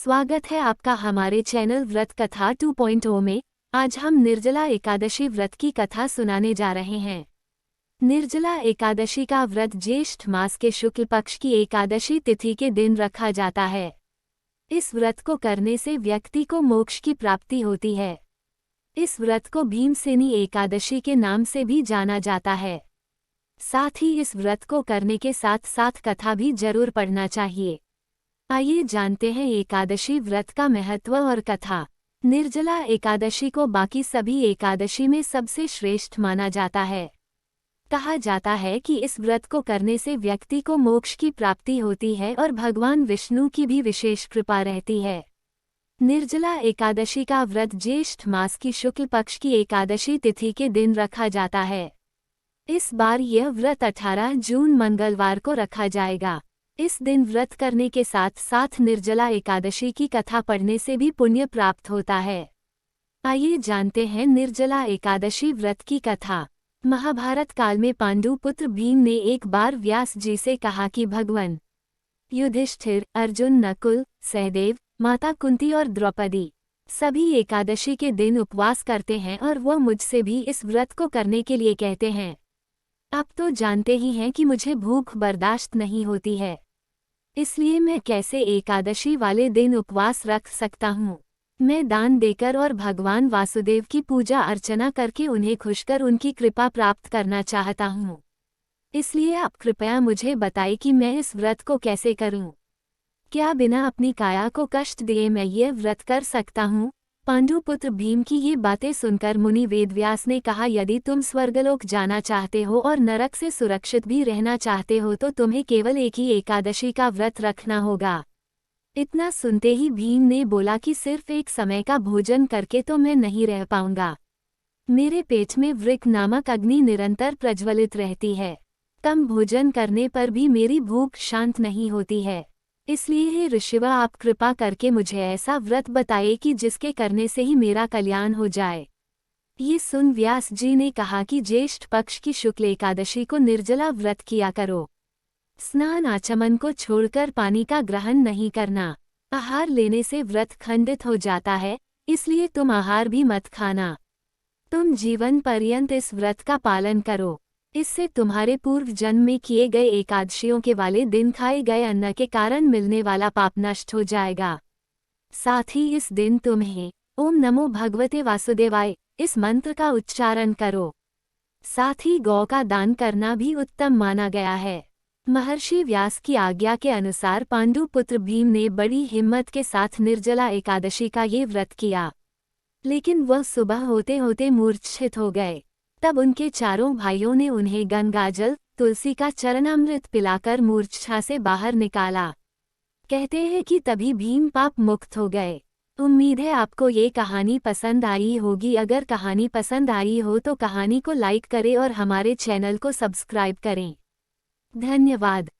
स्वागत है आपका हमारे चैनल व्रत कथा 2.0 में। आज हम निर्जला एकादशी व्रत की कथा सुनाने जा रहे हैं। निर्जला एकादशी का व्रत ज्येष्ठ मास के शुक्ल पक्ष की एकादशी तिथि के दिन रखा जाता है। इस व्रत को करने से व्यक्ति को मोक्ष की प्राप्ति होती है। इस व्रत को भीमसेनी एकादशी के नाम से भी जाना जाता है। साथ ही इस व्रत को करने के साथ साथ कथा भी जरूर पढ़ना चाहिए। आइए जानते हैं एकादशी व्रत का महत्व और कथा। निर्जला एकादशी को बाकी सभी एकादशी में सबसे श्रेष्ठ माना जाता है। कहा जाता है कि इस व्रत को करने से व्यक्ति को मोक्ष की प्राप्ति होती है और भगवान विष्णु की भी विशेष कृपा रहती है। निर्जला एकादशी का व्रत ज्येष्ठ मास की शुक्ल पक्ष की एकादशी तिथि के दिन रखा जाता है। इस बार यह व्रत 18 जून मंगलवार को रखा जाएगा। इस दिन व्रत करने के साथ साथ निर्जला एकादशी की कथा पढ़ने से भी पुण्य प्राप्त होता है। आइए जानते हैं निर्जला एकादशी व्रत की कथा। महाभारत काल में पांडु पुत्र भीम ने एक बार व्यास जी से कहा कि भगवान युधिष्ठिर, अर्जुन, नकुल, सहदेव, माता कुंती और द्रौपदी सभी एकादशी के दिन उपवास करते हैं और वह मुझसे भी इस व्रत को करने के लिए कहते हैं। आप तो जानते ही हैं कि मुझे भूख बर्दाश्त नहीं होती है, इसलिए मैं कैसे एकादशी वाले दिन उपवास रख सकता हूँ। मैं दान देकर और भगवान वासुदेव की पूजा अर्चना करके उन्हें खुश कर उनकी कृपा प्राप्त करना चाहता हूँ। इसलिए आप कृपया मुझे बताइए कि मैं इस व्रत को कैसे करूँ। क्या बिना अपनी काया को कष्ट दिए मैं ये व्रत कर सकता हूँ? पांडुपुत्र भीम की ये बातें सुनकर मुनि वेदव्यास ने कहा, यदि तुम स्वर्गलोक जाना चाहते हो और नरक से सुरक्षित भी रहना चाहते हो तो तुम्हें केवल एक ही एकादशी का व्रत रखना होगा। इतना सुनते ही भीम ने बोला कि सिर्फ एक समय का भोजन करके तो मैं नहीं रह पाऊंगा। मेरे पेट में वृक नामक अग्नि निरंतर प्रज्वलित रहती है। कम भोजन करने पर भी मेरी भूख शांत नहीं होती है। इसलिए हे ऋषिवा, आप कृपा करके मुझे ऐसा व्रत बताइए कि जिसके करने से ही मेरा कल्याण हो जाए। ये सुन व्यास जी ने कहा कि ज्येष्ठ पक्ष की शुक्ल एकादशी को निर्जला व्रत किया करो। स्नान आचमन को छोड़कर पानी का ग्रहण नहीं करना। आहार लेने से व्रत खंडित हो जाता है, इसलिए तुम आहार भी मत खाना। तुम जीवन पर्यंत इस व्रत का पालन करो। इससे तुम्हारे पूर्व जन्म में किए गए एकादशियों के वाले दिन खाए गए अन्न के कारण मिलने वाला पाप नष्ट हो जाएगा। साथ ही इस दिन तुम्हें ओम नमो भगवते वासुदेवाय इस मंत्र का उच्चारण करो। साथ ही गौ का दान करना भी उत्तम माना गया है। महर्षि व्यास की आज्ञा के अनुसार पांडुपुत्र भीम ने बड़ी हिम्मत के साथ निर्जला एकादशी का ये व्रत किया, लेकिन वह सुबह होते होते मूर्छित हो गए। तब उनके चारों भाइयों ने उन्हें गंगाजल, तुलसी का चरणामृत पिलाकर मूर्छा से बाहर निकाला। कहते हैं कि तभी भीम पाप मुक्त हो गए। उम्मीद है आपको ये कहानी पसंद आई होगी। अगर कहानी पसंद आई हो तो कहानी को लाइक करें और हमारे चैनल को सब्सक्राइब करें। धन्यवाद।